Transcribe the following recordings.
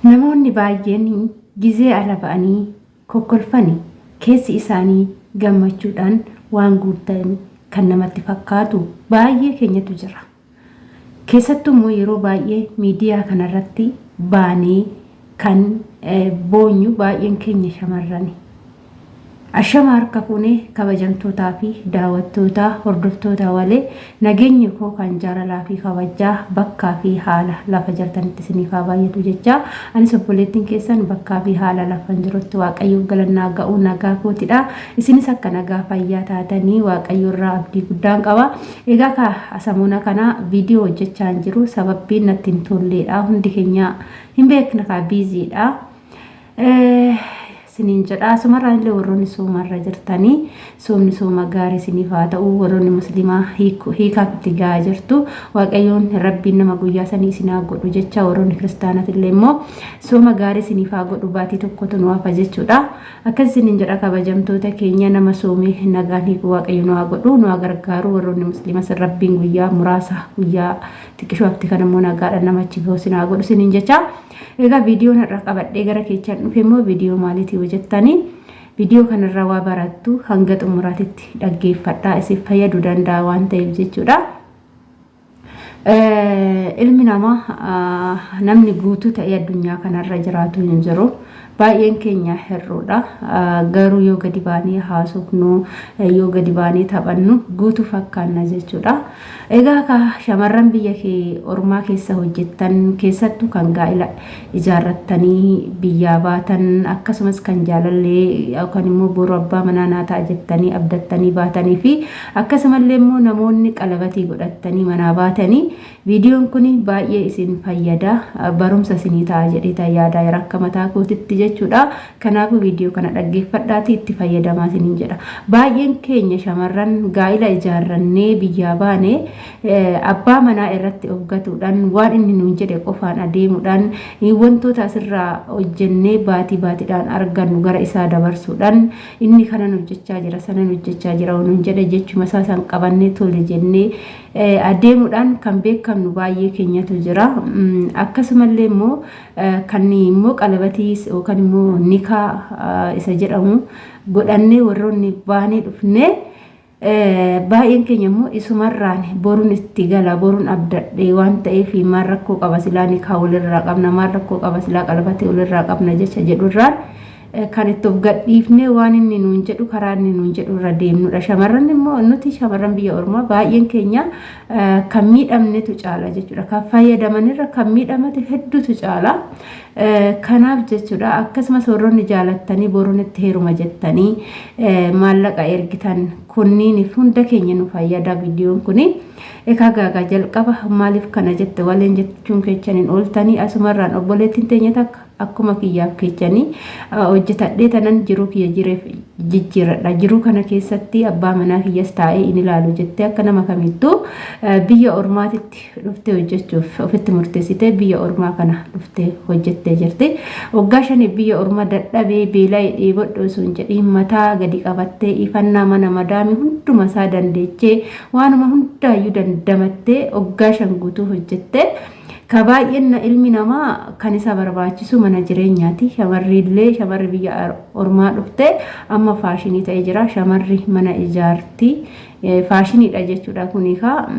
Namoonni baay'een gizee ala ba'anii kokkolfanii keessi isaanii gammachuudhaan waan guutan kan namatti fakkaatu baay'ee keenyatu jira. Keessattuu immoo yeroo baay'ee miidiyaa kanarratti baanee kan boonyu baay'een keenya shamarrani. Ashama harka fuunee kabajamtootaa fi daawwattootaa hordoftoota walee nageenyi koo kan jaalalaa fi kabajaa bakkaa fi haala lafa jirtanitti isiniif haa baay'atu jecha anis obboleettiin keessan bakkaa fi haala lafa jirutti waaqayyo galannaa ga'uu nagaa kootidha. Isinis akka nagaa fayyaa taatanii waaqayyo irraa abdii guddaan qaba. Egaa asamuuna kana viidiyoo hojjechaa jiru sababbiin natti hin tolleedha. Hundi keenya hin beekna ka biiziidha. Sinin jedha sumarraan illee warroonni soomarra jirtanii soomni sooma gaarii siniif haa ta'u warroonni musliimaa hiikaaf itti gahaa jirtu waaqayyoon rabbiin nama guyyaa sanii isin haa godhu jecha warroonni kiristaanat illee immoo sooma gaarii siniif haa godhu baatii tokkotu nu hafa jechuudha. Akkas sinin jedha kabajamtoota keenya nama soomee nagaan hiiku waaqayyo nu haa godhu nu haa gargaaru warroonni musliimas rabbiin guyyaa muraasa guyyaa xiqqishoofti kan immoo nagaadhaan namachi ga'u sin haa godhu sinin jecha. Egaa viidiyoon irra qabadhee gara keechaan dhufe immoo viidiyoo maaliitii hojjettanii viidiyoo kanarra waa barattu hanga xumuraatitti dhaggeeffadhaa isif fayyaduu danda'a waan ta'eef jechuudha. Ilmi namaa namni guutuu ta'ee addunyaa kanarra jiraatu hin jiru. Baay'een keenya hir'uudha. Garuu yoo gadi baanee haasofnu yoo gadi baanee taphannu guutuu fakkaanna jechuudha. Egaa shamarran biyya kee ormaa keessa hojjettan keessattuu kan gaa'ila ijaarrattanii biyyaa baatan akkasumas kan jaalallee yookaan immoo boru abbaa manaa naa ta'a jettanii abdattanii baatanii fi akkasumallee immoo namoonni qalabatii godhattanii manaa baatanii viidiyoon kun baay'ee isin fayyada barumsa isinii ta'a jedhee yaada akka mataa kootitti jechuudha. Kanaafuu viidiyoo kana dhaggeeffadhaatii itti fayyadamaa isiniin jedha. Baay'een keenya shamarran gaa'ila ijaarrannee biyyaa baanee abbaa manaa irratti ofgatuudhaan waan inni nuun jedhe qofaan adeemuudhaan wantoota asirraa hojjennee baatii baatiidhaan argannu gara isaa dabarsuudhaan inni kana hojjechaa jira sana hojjechaa jira nuun jedhe jechuma isaa san qabannee tole jennee adeemuudhaan kan beekamnu baay'ee keenyatu jira. Akkasumallee immoo kan immoo qalabatii yookaan immoo nikaa isa jedhamu godhannee warroonni baanee dhufnee baay'een keenya immoo isumarraan boruun itti gala boruun abdadhee waan ta'eef maal rakkoo qaba silaa nikaa walirraa qabna maal rakkoo qaba silaa qalabatee walirraa qabna jecha jedhurraan kan itti of gadhiifnee waan inni nuun jedhu karaa inni nuun jedhu irra deemnudha. Shamarran immoo nuti shamarran biyya ormaa baay'een keenya kan miidhamnetu caala jechuudha. Kan fayyadamanirra kan miidhamate hedduutu caala. Kanaaf jechuudha akkasumas warroonni jaalattanii boruun itti heeruma jettanii maallaqa ergitan kunniin hunda keenya nu fayyada viidiyoon kuni. Egaa gaagaa jalqaba maaliif kana jette waleen jechuun keechaniin ooltanii asumarraan obboleettiin teenya takka akkuma kiyyaaf keechanii hojjetadhee tanan jiruu kiyya jireef jijjiiradha. Jiruu kana keessatti abbaa manaa kiyyas taa'ee in ilaalu jettee akka nama kamittuu biyya ormaatitti dhuftee hojjechuuf ofitti murteessitee biyya ormaa kana dhuftee hojjettee jirti. Waggaa shaniif biyya ormaa dadhabee beelaa dheebodhu osoo hin jedhiin mataa gadi qabattee ifannaa mana madaami hunduma isaa dandeechee waanuma hundaayyuu dandamattee waggaa shan guutuu hojjettee kabaay'een ilmi namaa kan isa barbaachisu mana jireenyaati. Shamarri biyya ormaa dhufte amma faashinii ta'ee jira. Shamarri mana ijaarti faashiniidha jechuudha kunikaa.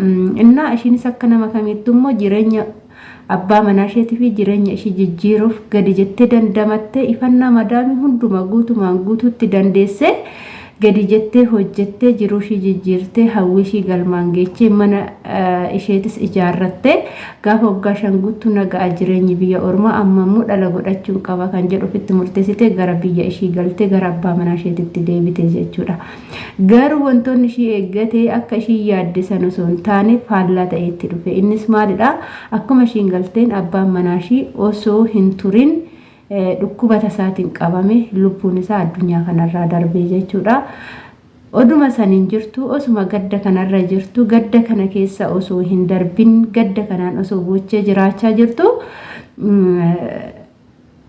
Innaa ishiinis akka nama kamittuu immoo jireenya abbaa manaa isheetii fi jireenya ishii jijjiiruuf gadi jettee dandamattee ifannaa madaami hunduma guutumaan guutuutti dandeessee gadi jettee hojjettee jiruu ishii jijjiirtee hawwii ishii galmaan geechee mana isheetis ijaarrattee gaafa waggaa shan guutuu nagaa jireenyi biyya ormaa amma immoo dhala godhachuun qaba kan jedhu ofitti murteessitee gara biyya ishii galtee gara abbaa manaa isheetitti deebite jechuudha. Garuu wantoonni ishii eeggatee akka ishii yaadde san osoo hin taane faallaa ta'eetti dhufe. Innis maalidha? Akkuma ishiin galteen abbaan manaa ishii osoo hin turin dhukkuba tasaatiin qabame lubbuun isaa addunyaa kanarraa darbee jechuudha. Oduma saniin jirtu osuma gadda kanarra jirtu gadda kana keessa osoo hin darbin gadda kanaan osoo gochee jiraachaa jirtu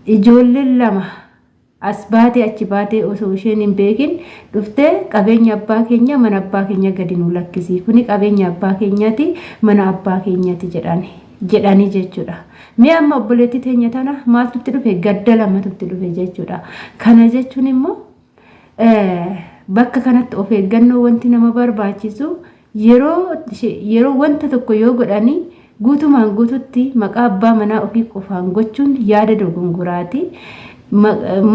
ijoolleen lama as baatee achi baatee osoo isheen hin beekin dhuftee qabeenya abbaa keenya mana abbaa keenya gadi nu lakkisi kuni qabeenya abbaa keenyaati mana abbaa keenyaati jedhan. jedhanii jechuudha. Mee amma obboleettii teenya tana maaltu dhufe gadda lamatu dhufe jechuudha. Kana jechuun immoo bakka kanatti of eeggannoo wanti nama barbaachisu yeroo wanta tokko yoo godhanii guutumaan guututti maqaa abbaa manaa ofii qofaan gochuun yaada dogonguraati.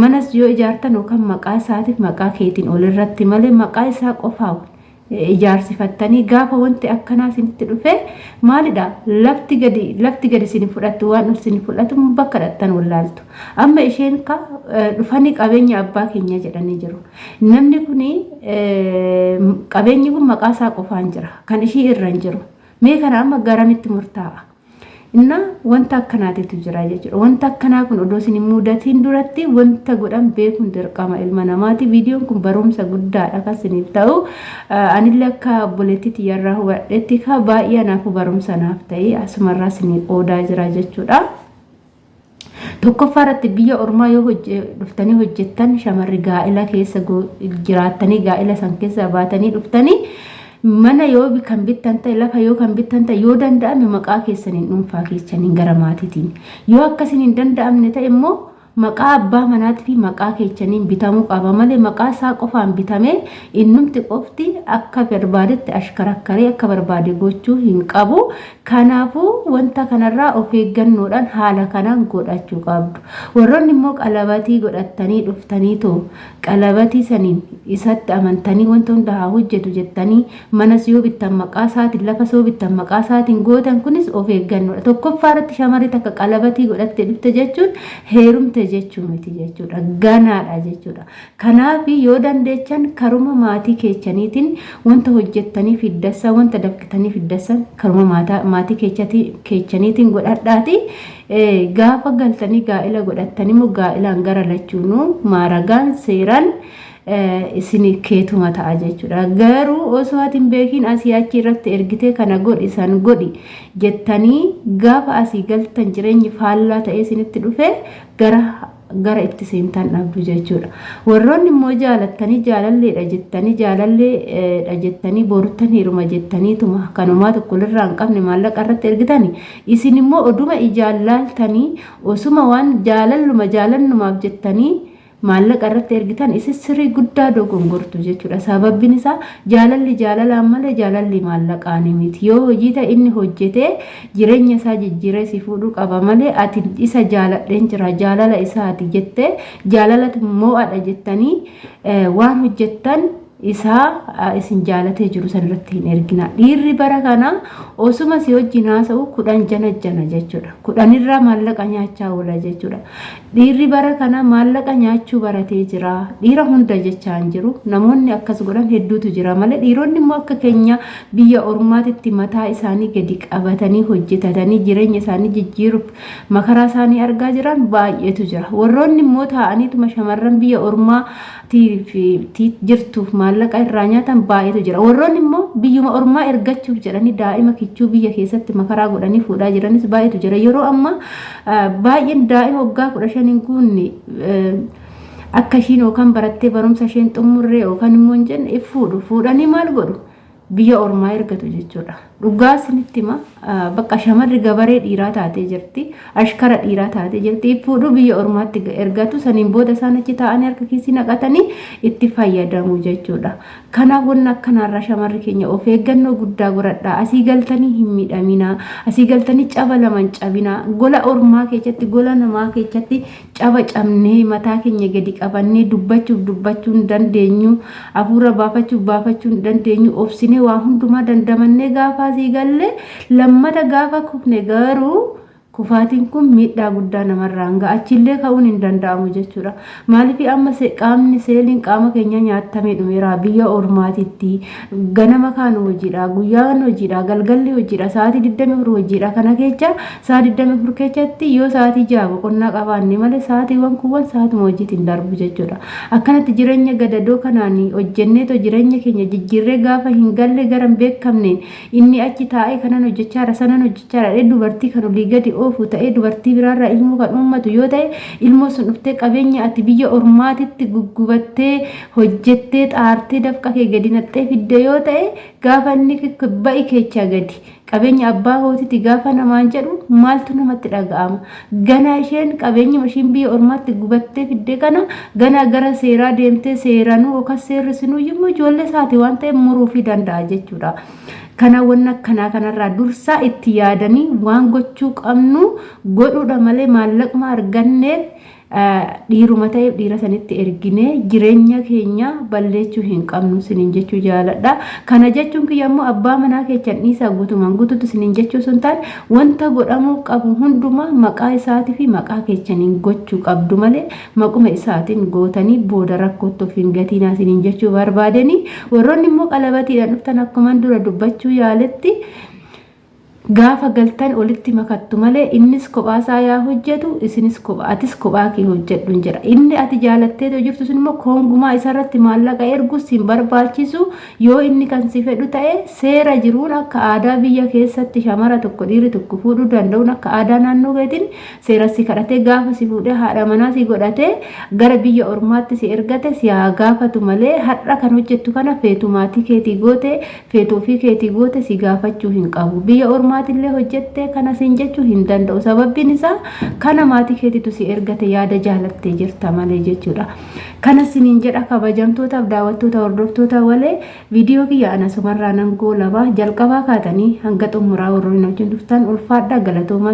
Manas yoo ijaartan yookaan maqaa isaatiif maqaa keetiin olirratti malee maqaa isaa qofaa ijaarsifattanii gaafa wanti akkanaa isinitti dhufe maalidha lafti gadi isin fudhattu waan isin fudhatu bakka dhattan wallaaltu. Amma isheen dhufanii qabeenya abbaa keenya jedhanii jiru. Namni kuni qabeenyi kun maqaa isaa qofaan jira kan ishii irra hin jiru. Mee kana amma garamitti murtaa'a? Inna wanta akkanaatitu jira jechuudha. Wanta akkanaa kun odoo isin mudatiin duratti wanta godhan beekuun dirqama ilma namaati. Viidiyoon kun barumsa guddaadha kan isiniif ta'u. Anillee akka obboleettii yarraa hubadhetti baay'ee anaaf barumsa naaf ta'e asumarraa isinii qoodaa jira jechuudha. Tokkoffaa irratti biyya ormaa yoo dhuftanii hojjettan shamarri gaa'ela keessa jiraattanii gaa'ela san keessa baatanii dhuftanii mana yoo kan bittan ta'e lafa yoo kan bittan ta'e yoo danda'ame maqaa keessaniin dhuunfaa keessaniin gara maatiitiin yoo akkasiin hin danda'amne ta'e immoo maqaa abbaa manaatii fi maqaa keessaniin bitamuu qaba malee maqaa isaa qofaan bitamee innumti qofti akka barbaadetti ashkarakkaree akka barbaade gochuu hin qabu. Kanaafuu wanta kanarraa of eeggannoodhaan haala kanaan godhachuu qabdu. Warroonni immoo qalabatii godhattanii dhuftanii too qalabatii saniin isatti amantanii wanta hunda haa hojjetu jettanii manas yoo bittan maqaa isaatiin lafa yoo bittan maqaa isaatiin gootan kunis of eeggannoodha. Tokkoffaa irratti shamarri takka qalabatii godhattee dhufte jechuun heerumte jechuu miti jechuudha. Ganaadha jechuudha. Kanaaf yoo dandeechan karuma maatii keessaniitiin wanta hojjettanii fiddassa wanta dafqitanii fiddassan karuma maatii keessaniitiin godhadhaati. Gaafa galtanii gaa'ela godhattanii moo gaa'elaan gara lachuunuu maaragaan seeraan isin keetuma ta'a jechuudha. Garuu osoo atiin beekiin asii achi irratti ergitee kana godhi san godhi jettanii gaafa asii galtan jireenyi faallaa ta'ee isinitti dhufe gara itti seentan dhabdu jechuudha. Warroonni immoo jaalattanii jaalalleedha jettanii booruttan heeruma jettaniituma kanumaa tokko irraa hin qabne maallaqa irratti ergitanii isin immoo oduma ijaallaltanii osuma waan jaalallumaaf jettanii maallaqa irratti ergitan isin sirrii guddaa dogongortu jechuudha. Sababbiin isaa jaalalaan malee jaalalli maallaqaan miti. Yoo hojii ta'e inni hojjetee jireenya isaa jijjiiree si fuudhuu qaba malee ati isa jaaladheen jira jaalala isaati jettee jaalalati moo'adha jettanii waan hojjettan isaa isin jaalatee jiru san irratti hin ergina. Dhiirri bara kana osuma si wajjin haasa'u 10 jana jechuudha. 10 irraa maallaqa nyaachaa oola jechuudha. Dhiirri bara kana maallaqa nyaachuu baratee jira. Dhiira hunda jechaa hin jiru. Namoonni akkas godhan hedduutu jira malee dhiironni immoo akka keenya biyya ormaatitti mataa isaanii gadi qabatanii hojjetatanii jireenya isaanii jijjiiruuf makaraa isaanii argaa jiran baay'eetu jira. Warroonni immoo taa'aniituma shamarran biyya ormaa jirtuuf maallaqa irraa nyaatan baay'eetu jira. Warroonni immoo biyyuma ormaa ergachuuf jedhanii daa'ima kichuu biyya keessatti makaraa godhanii fuudhaa jiranis baay'eetu jira. Yeroo amma baay'een daa'ima waggaa 15 hin guunne akka ishiin yookaan barattee barumsa isheen xumurree yookaan immoo hin jenne fuudhanii maal godhu biyya ormaa ergatu jechuudha. Dhugaa isinitti hima bakka shamarri gabaree dhiiraa taatee jirti ashkara dhiiraa taatee jirti fuudhu biyya ormaatti ergatu saniin booda isaan achi taa'anii harka kiisii naqatanii itti fayyadamu jechuudha. Kanaaf wanna akkanarraa shamarri keenya of eeggannoo guddaa godhadhaa. Asii galtanii hin miidhaminaa. Asii galtanii caba laman cabinaa. Gola ormaa keessatti gola namaa keessatti caba cabnee mataa keenya gadi qabannee dubbachuu hin dandeenyu. Hafuura baafachuu hin dandeenyu. Obsinee waa hundumaa dandamannee gaafa asii galle lammata gaafa kufne garuu kufaatiin kun miidhaa guddaa namarraan ga'a achillee ka'uun hin danda'amu jechuudha. Maaliif amma qaamni seeliin qaama keenya nyaatamee dhumeera biyya ormaatitti ganama kaan hojiidha guyyaan hojiidha galgalli hojiidha sa'aatii 24 hojiidha kana keessa sa'aatii 24 keessatti yoo sa'aatii 6 boqonnaa qabaanne malee sa'aatiiwwan kuuwwan sa'aatuma hojiitiin darbu jechuudha. Akkanatti jireenya gadadoo kanaan hojjenneetoo jireenya keenya jijjiirree gaafa hin galle gara hin beekamneen inni achi taa'ee kanan hojjechaadha sanan hojjechaadha dubartii kan olii gadi oofu ta'ee dubartii biraarraa ilmoo kan uummatu yoo ta'e ilmoo sun dhuftee qabeenya ati biyya ormaatitti guggubattee hojjettee xaartee dafqa kee gadi naxxee fidde yoo ta'e gaafa inni ba'i keechaa gadi qabeenya abbaa hootiti gaafa namaan jedhu maaltu namatti dhaga'ama gana isheen qabeenya mashiin biyya ormaatti gubattee fidde kana gana gara seeraa deemtee seeranuu yookaan seerrisinuu yommuu ijoollee isaati waan ta'eef muruufii danda'a jechuudha. Kana wanna kanarraa dursaa itti yaadanii waan gochuu qabnu godhuudha malee maallaquma arganneef dhiiruma ta'eef dhiira sanitti erginee jireenya keenya balleessuu hin qabnu sinin jechuu jaaladha. Kana jechuun kiyyammoo abbaa manaa keechan dhiisaa guutumaan guututu sinin jechuu sun ta'an wanta godhamuu qabu hundumaa maqaa isaatii fi maqaa keechaniin gochuu qabdu malee maquma isaatiin gootanii booda rakkootti of hin gatiinaa sinin jechuu barbaadanii warroonni immoo qalabatiidhaan dhuftan akkuma dura dubbachuu yaaletti gaafa galtan olitti makattu malee innis kophaasaa yaa hojjetu isinis atis kophaa kee hojjedhu jira inni ati jaalattee jirtu sun immoo koongumaa isarratti maallaqa ergus hin barbaachisu yoo inni kan si fedhu ta'e seera jiruun akka aadaa biyya keessatti shamara tokko dhiirri tokko fuudhuu danda'uun akka aadaa naannoo keetiin seera si kadhatee gaafa si fuudhee haadha manaa si godhatee gara biyya ormaatti si ergate si haa gaafatu malee har'a kan hojjettu kana feetu maatii keetii goote feetuu fi keetii goote si gaafachuu hin qabu biyya ormaa maatillee hojjettee kana siin jechuu hin danda'u sababbiin isaa kana maatii keetitu si ergate yaada jaalattee jirta malee jechuudha. Kana siniin jedha kabajamtootaaf daawwattoota hordoftoota walee viidiyoo kiyya ana sumarraa nan goolaba jalqabaa kaatanii hanga xumuraa warroonni wajjin dhuftan ulfaadha galatoomaa.